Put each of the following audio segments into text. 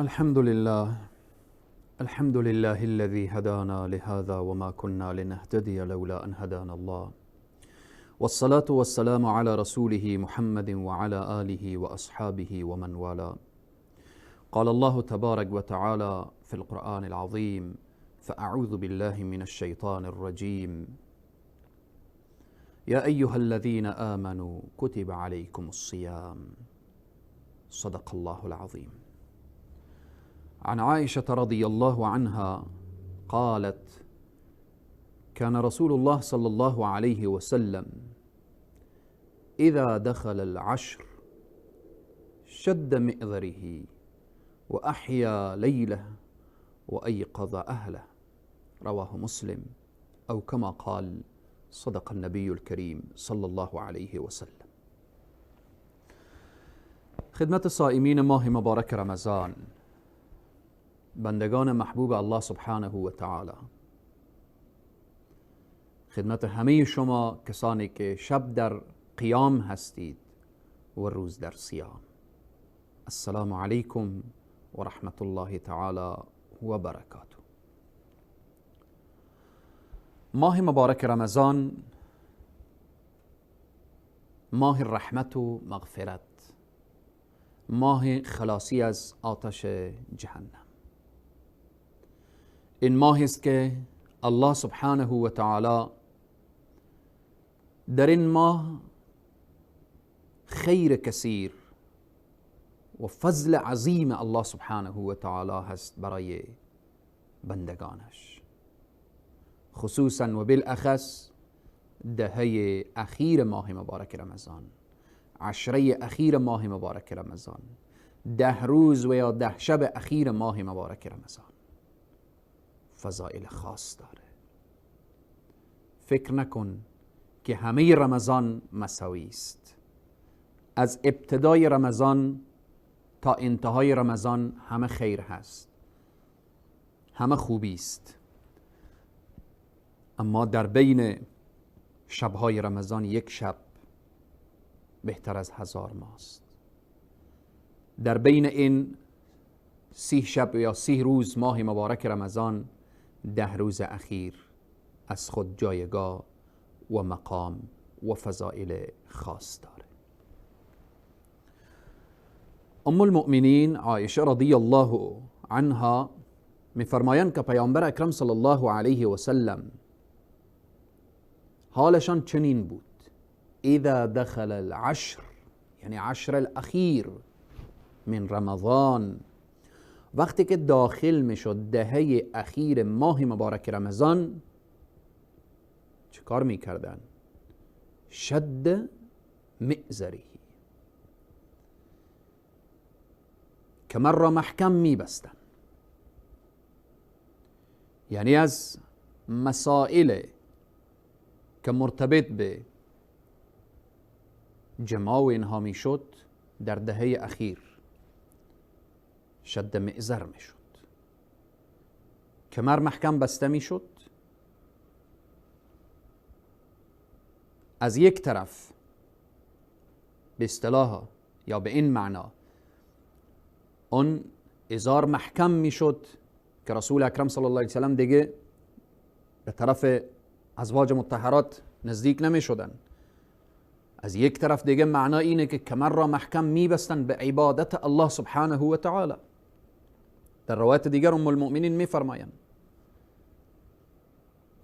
الحمد لله الذي هدانا لهذا وما كنا لنهتدي لولا أن هدانا الله، والصلاة والسلام على رسوله محمد وعلى آله وأصحابه ومن والاه. قال الله تبارك وتعالى في القرآن العظيم: فأعوذ بالله من الشيطان الرجيم. يا أيها الذين آمنوا كتب عليكم الصيام. صدق الله العظيم. عن عائشة رضي الله عنها قالت: كان رسول الله صلى الله عليه وسلم إذا دخل العشر شد مئذره وأحيا ليله وأيقظ أهله. رواه مسلم، أو كما قال صدق النبي الكريم صلى الله عليه وسلم. خدمت صائمین ماه مبارک رمضان، بندگان محبوب الله سبحانه و تعالی، خدمت همه شما کسانی که شب در قیام هستید و روز در صیام، السلام علیکم و رحمت الله تعالی و برکاته. ماه مبارک رمضان ماه رحمت و مغفرت، ماه خلاصی از آتش جهنم. این ماهی است که الله سبحانه و تعالی در این ماه خیر کثیر و فضل عظیم الله سبحانه و تعالی هست برای بندگانش، خصوصا و بالاخص دهه اخیر ماه مبارک رمضان، عشره اخیر ماه مبارک رمضان، 10 روز و یا 10 شب اخیر ماه مبارک رمضان فضائل خاص داره. فکر نکن که همه رمضان مساوی است. از ابتدای رمضان تا انتهای رمضان همه خیر هست، همه خوبی است، اما در بین شبهای رمضان یک شب بهتر از 1000 ماست. در بین این 30 شب یا 30 روز ماه مبارک رمضان، 10 روز اخیر از خود جایگاه و مقام و فضائل خاص داره. ام المؤمنین عایشه رضی الله عنها میفرمایند که پیامبر اکرم صلی الله علیه و سلم حالشان چنین بود: اذا دخل العشر، یعنی عشر الاخیر من رمضان، وقتی که داخل میشد دهه اخیر ماه مبارک رمضان، چه کار میکردن؟ شد مئزره، کمر را محکم میبستن. یعنی از مسائل که مرتبط به جماع و اینها میشد در دهه اخیر شد مئزر میشد، کمر محکم بسته میشد. از یک طرف به اصطلاح یا به این معنا اون ازار محکم میشد که رسول اکرم صلی الله علیه وسلم دیگه به طرف ازواج مطهرات نزدیک نمیشدن. از یک طرف دیگه معنا اینه که کمر را محکم میبستن به عبادت الله سبحانه و تعالی. در روایت دیگر ام المؤمنین میفرمایند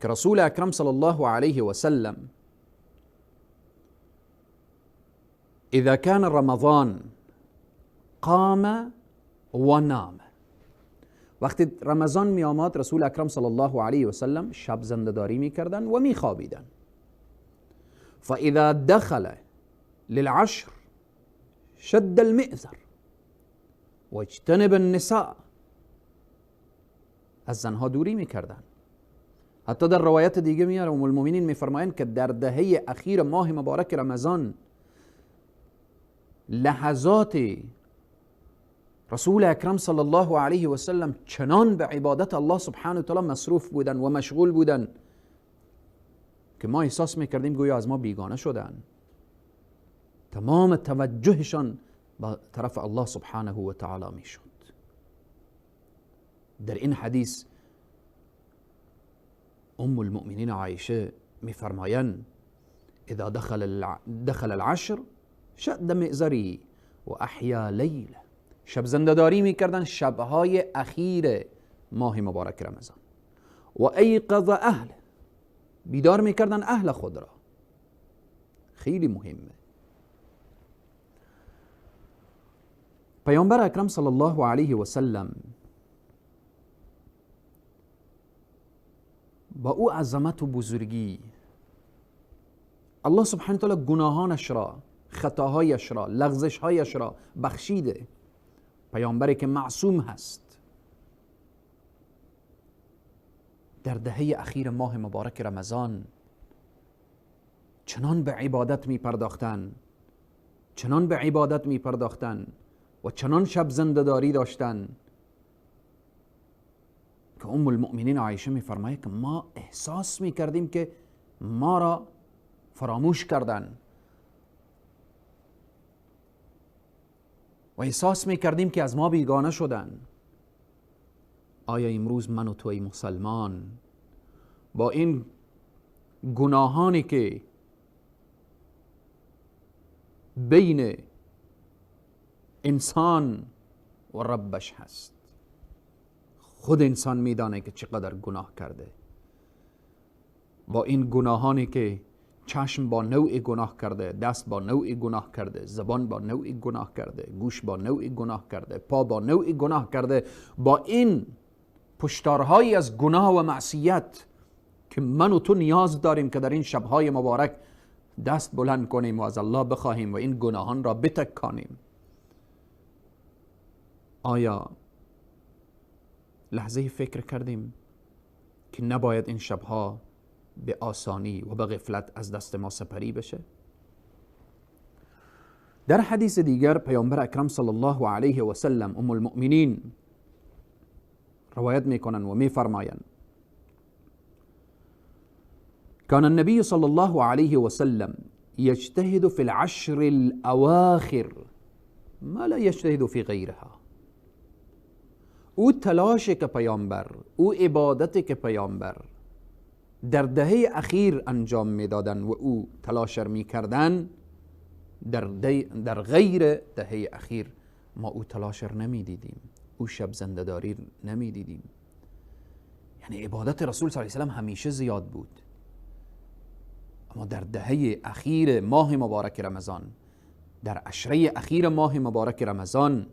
که رسول اکرم صلی الله علیه و سلم اذا كان رمضان قام و نام، وقتی رمضان می آمد رسول اکرم صلی الله علیه و سلم شب زنده‌داری میکردن و میخوابیدن. فاذا دخل للعشر شد المئزر واجتنب النساء، از زنها دوری میکردن. حتی در روایت دیگه میاره ام المؤمنین میفرمایند که در دهه اخیر ماه مبارک رمضان لحظات رسول اکرم صلی الله علیه و سلم چنان به عبادت الله سبحانه و تعالی مصروف بودن و مشغول بودن که ما احساس میکردیم گویا از ما بیگانه شدن. تمام توجهشان به طرف الله سبحانه و تعالی میشد. در این حدیث ام المؤمنین عایشه میفرمایند اذا دخل العشر شد مئزری و احیا لیل، شب زنده‌داری میکردن شبهای اخیر ماه مبارک رمضان، و ایقظ اهل، بیدار میکردن اهل خود را. خیلی مهمه. پیامبر اکرم صلی الله علیه و سلم با او عظمت و بزرگی الله سبحانه وتعالی گناهانش را، خطاهایش را، لغزشهایش را بخشیده. پیامبری که معصوم هست در دهه اخیر ماه مبارک رمضان چنان به عبادت می پرداختن، چنان به عبادت می پرداختن و چنان شب زنده‌داری داشتن که ام المؤمنین عایشه می فرماید که ما احساس می کردیم که ما را فراموش کردن و احساس می کردیم که از ما بیگانه شدن. آیا امروز من و توی مسلمان با این گناهانی که بین انسان و ربش هست، خود انسان میدانه که چقدر گناه کرده، با این گناهانی که چشم با نوع گناه کرده، دست با نوع گناه کرده، زبان با نوع گناه کرده، گوش با نوع گناه کرده، پا با نوع گناه کرده، با این پشتارهایی از گناه و معصیت که من و تو نیاز داریم که در این شبهای مبارک دست بلند کنیم و از الله بخواهیم و این گناهان را بتکانیم. آیا لحظه فکر کردیم که نباید این شبها به آسانی و به غفلت از دست ما سپری بشه؟ در حدیث دیگر پیامبر اکرم صلی الله علیه و سلم ام المؤمنین روایت میکنن و میفرمایند كان النبي صلى الله عليه وسلم يجتهد في العشر الأواخر ما لا يجتهد في غيرها. او تلاش که پیامبر، او عبادت که پیامبر در دهه اخیر انجام میدادن و او تلاشر میکردن، در غیر دهه اخیر ما او تلاشر نمیدیدیم، او شب زنده‌داری نمیدیدیم. یعنی عبادت رسول صلی الله علیه و سلم همیشه زیاد بود، اما در دهه اخیر ماه مبارک رمضان، در عشره اخیر ماه مبارک رمضان،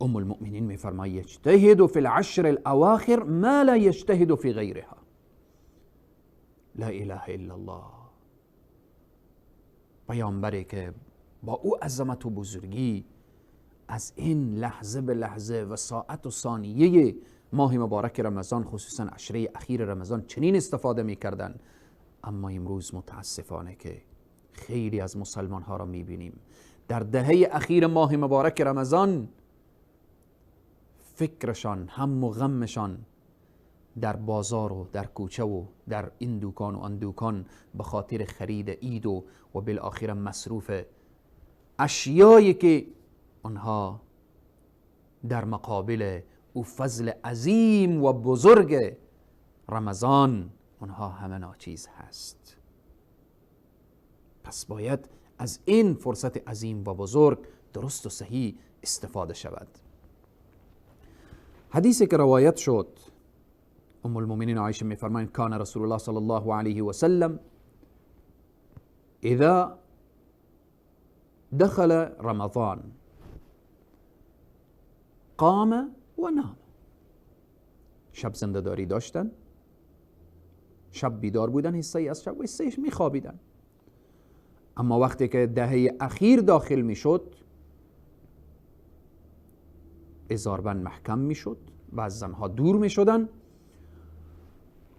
ام المؤمنین میفرماید یجتهد فی العشر الاواخر ما لا یجتهد فی غیرها. لا اله الا الله. پیامبری که با او عظمت و بزرگی از این لحظه به لحظه و ساعت و ثانیه ماه مبارک رمضان، خصوصا عشره اخیر رمضان، چنین استفاده میکردن. اما امروز متاسفانه که خیلی از مسلمان ها را میبینیم در دهه اخیر ماه مبارک رمضان فکرشان، هم و غمشان در بازار و در کوچه و در این دوکان و آن دوکان به خاطر خرید عید و بالاخره مصروف اشیایی که آنها در مقابل او فضل عظیم و بزرگ رمضان اونها همه ناچیز هست. پس باید از این فرصت عظیم و بزرگ درست و صحیح استفاده شود. حدیثی که روایت شد، ام المؤمنین عایشه میفرمایند کان رسول الله صلی الله علیه و سلم اذا دخل رمضان قام و نام. شب زنده‌داری داشتن، شب بیدار بودن، حصه از شب و حصهش میخوابیدن. اما وقتی که دهه اخیر داخل میشد، ازاربند محکم میشد و از زنها دور میشدن.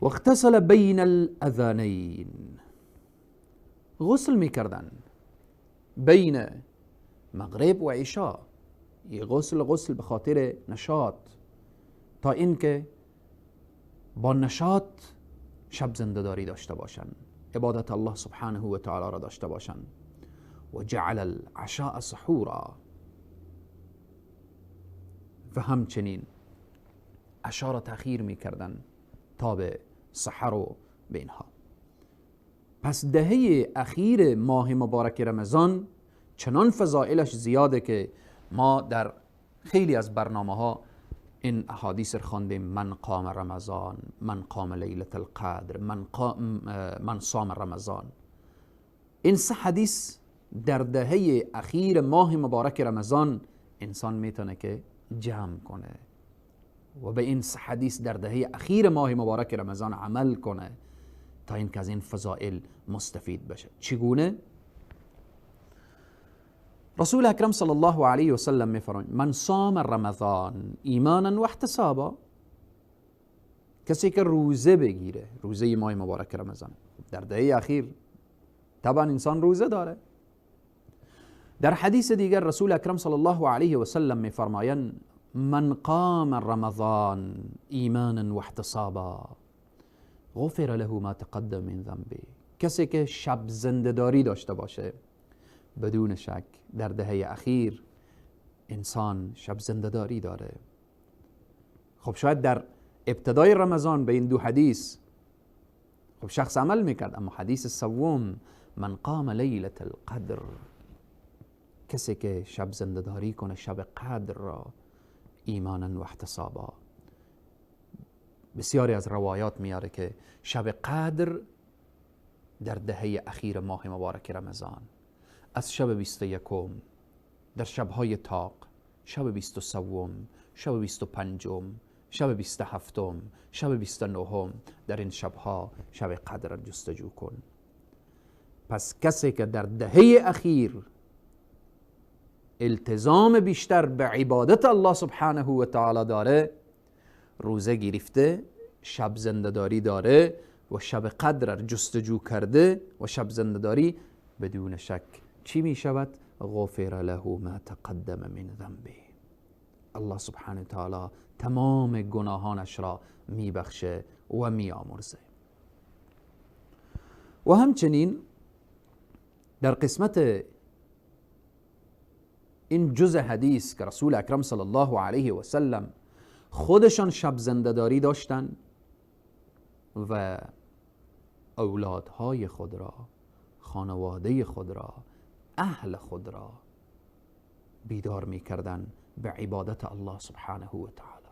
و اغتسل بین الاذانین، غسل میکردن بین مغرب و عشاء. یه غسل به خاطر نشاط، تا اینکه با نشاط شب زنده‌داری داشته باشن، عبادت الله سبحانه و تعالی را داشته باشن. و جعل العشاء سحورا. و همچنین عشا را تأخیر میکردن تا به سحر و به اینها. پس دهه اخیر ماه مبارک رمضان چنان فضائلش زیاده که ما در خیلی از برنامه ها این احادیث رو خواندیم: من قام رمضان، من قام لیلة القدر، من صام رمضان. این سه حدیث در دهه اخیر ماه مبارک رمضان انسان میتونه که جمع کنه و به این سه حدیث در دهه اخیر ماه مبارک رمضان عمل کنه تا این که از این فضائل مستفید بشه. چگونه؟ رسول اکرم صلی الله علیه و سلم میفرمایند: من صام رمضان ایمانا و احتسابا. کسی که روزه بگیره، روزه ماه مبارک رمضان، در دهه اخیر طبعا انسان روزه داره. در حدیث دیگر رسول اکرم صلی الله علیه و سلم میفرمایند: من قام رمضان ایمانا و احتسابا غفر له ما تقدم من ذنبه. کسی که شب زنده‌داری داشته باشه، بدون شک در دهه اخیر انسان شب زنده‌داری داره. خب شاید در ابتدای رمضان به این دو حدیث خب شخص عمل میکرد، اما حدیث سوم من قام لیلة القدر، کسی که شب زنده‌داری کنه شب قدر را ایمانا و احتسابا. بسیاری از روایات میاره که شب قدر در دهه اخیر ماه مبارک رمضان، از شب 21 در شبهای تاق، شب 23، شب 25، شب 27، شب 29، در این شبها شب قدر جستجو کن. پس کسی که در دهه اخیر التزام بیشتر به عبادت الله سبحانه و تعالی داره، روزه گرفته، شب زنده‌داری داره و شب قدر جستجو کرده و شب زنده‌داری، بدون شک چی می شود؟ غفر له ما تقدم من ذنبه. الله سبحانه و تعالی تمام گناهانش را می بخشه و می آمرزه. و همچنین در قسمت این جزء حدیث که رسول اکرم صلی الله علیه و سلم خودشان شب زنده‌داری داشتن و اولادهای خود را، خانواده خود را، اهل خود را بیدار می کردن به عبادت الله سبحانه و تعالی.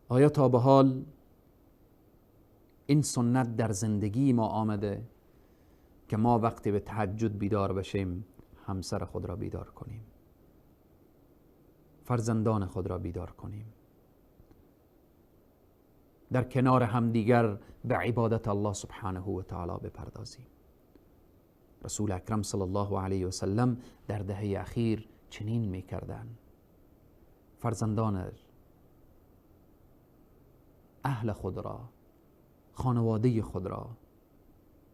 آیا تا به حال این سنت در زندگی ما آمده که ما وقتی به تهجد بیدار بشیم همسر خود را بیدار کنیم، فرزندان خود را بیدار کنیم، در کنار همدیگر به عبادت الله سبحانه و تعالی بپردازیم؟ رسول اکرم صلی الله علیه و سلم در دهه اخیر چنین میکردن. فرزندان، اهل خود را، خانواده خود را،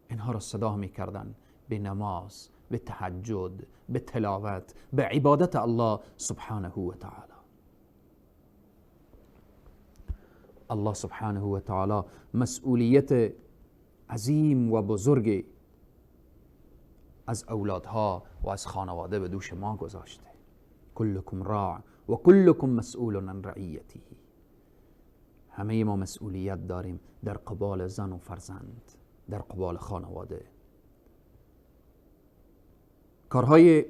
اینها را صدا میکردن به نماز، به تهجد، به تلاوت، به عبادت الله سبحانه و تعالی. الله سبحانه و تعالی مسئولیت عظیم و بزرگی از اولادها و از خانواده به دوش ما گذاشته. کلکم راع و کلکم مسئول عن رعیته. همه ما مسئولیت داریم در قبال زن و فرزند، در قبال خانواده. کارهای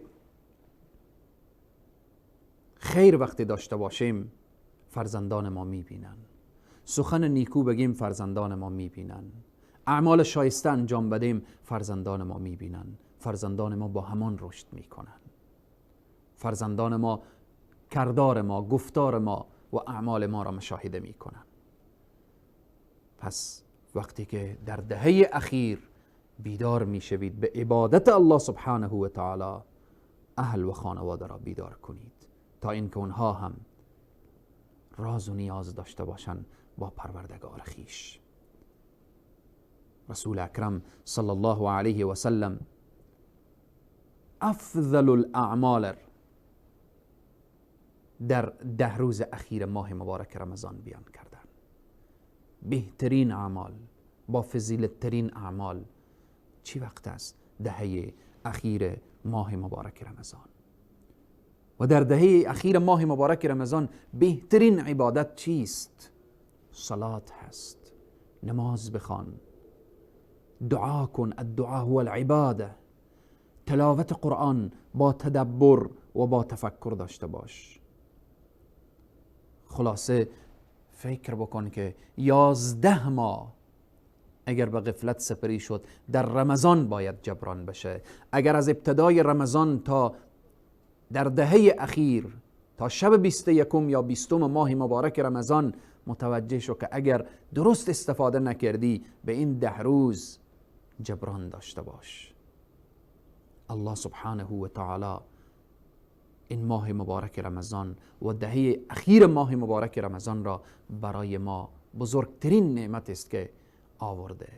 خیر وقتی داشته باشیم فرزندان ما میبینن، سخن نیکو بگیم فرزندان ما میبینن، اعمال شایسته انجام بدیم فرزندان ما میبینن. فرزندان ما با همان رشد میکنن. فرزندان ما کردار ما، گفتار ما و اعمال ما را مشاهده میکنن. پس وقتی که در دهه اخیر بیدار میشوید به عبادت الله سبحانه و تعالی، اهل و خانواده را بیدار کنید تا اینکه اونها هم راز و نیاز داشته باشند با پروردگار خیش. رسول اکرم صلی الله علیه و سلم افضل الاعمال در 10 روز اخیر ماه مبارک رمضان بیان کردن. بهترین اعمال، با فضیلت ترین اعمال چی وقت است؟ دهه اخیر ماه مبارک رمضان. و در دهه اخیر ماه مبارک رمضان بهترین عبادت چیست؟ صلات هست. نماز بخوان، دعا کن. الدعا هو العباده. تلاوت قرآن با تدبر و با تفکر داشته باش. خلاصه فکر بکن که 11 ماه اگر به غفلت سپری شد در رمضان باید جبران بشه. اگر از ابتدای رمضان تا در دهه اخیر تا شب 21 یا 20 ماه مبارک رمضان متوجه شو که اگر درست استفاده نکردی به این 10 روز جبران داشته باش. الله سبحانه و تعالی این ماه مبارک رمضان و دهه اخیر ماه مبارک رمضان را برای ما بزرگترین نعمت است که آورده.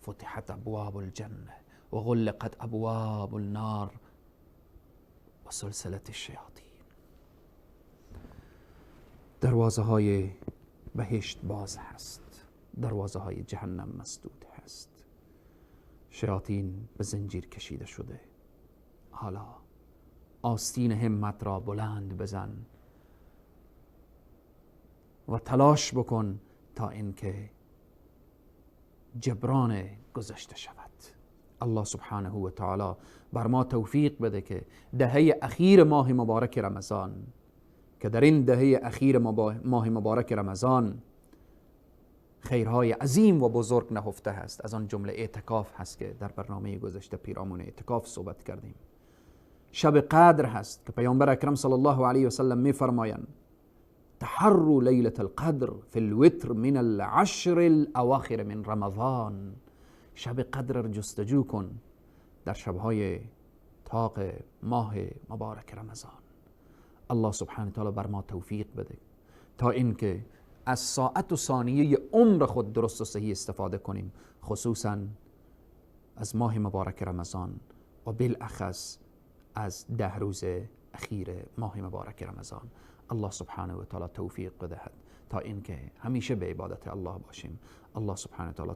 فتحت ابواب الجنه و غلقت ابواب النار و سلسله الشیاطین. دروازه های بهشت باز هست، دروازه های جهنم مسدود هست. شیاطین به زنجیر کشیده شده. حالا آستین همت را بلند بزن و تلاش بکن تا اینکه جبران گذشته شود. الله سبحانه و تعالی بر ما توفیق بده که دهه اخیر ماه مبارک رمضان، که در این دهه اخیر ماه مبارک رمضان خیرهای عظیم و بزرگ نهفته هست. از آن جمله اعتکاف هست که در برنامه گذشته پیرامون اعتکاف صحبت کردیم. شب قدر هست که پیامبر اکرم صلی الله علیه و سلم میفرمایند تحروا لیلة القدر فی الوتر من العشر الاواخر من رمضان. شب قدر را جستجو کن در شبهای طاق ماه مبارک رمضان. الله سبحانه تعالی بر ما توفیق بده تا اینکه از ساعت و ثانیه عمر خود درست و صحیح استفاده کنیم، خصوصا از ماه مبارک رمضان و بالاخص از 10 روز اخیر ماه مبارک رمضان. الله سبحانه و تعالی توفیق بدهد تا اینکه همیشه به عبادت الله باشیم. الله سبحانه و تعالی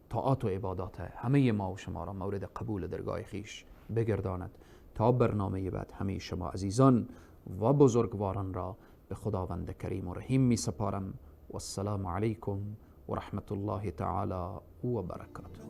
طاعات و عبادات همه ما و شما را مورد قبول درگاه خیش بگرداند. تا برنامه بعد همه شما عزیزان و بزرگواران را به خداوند کریم و رحیم می سپارم. و السلام علیکم و رحمت الله تعالی و برکاته.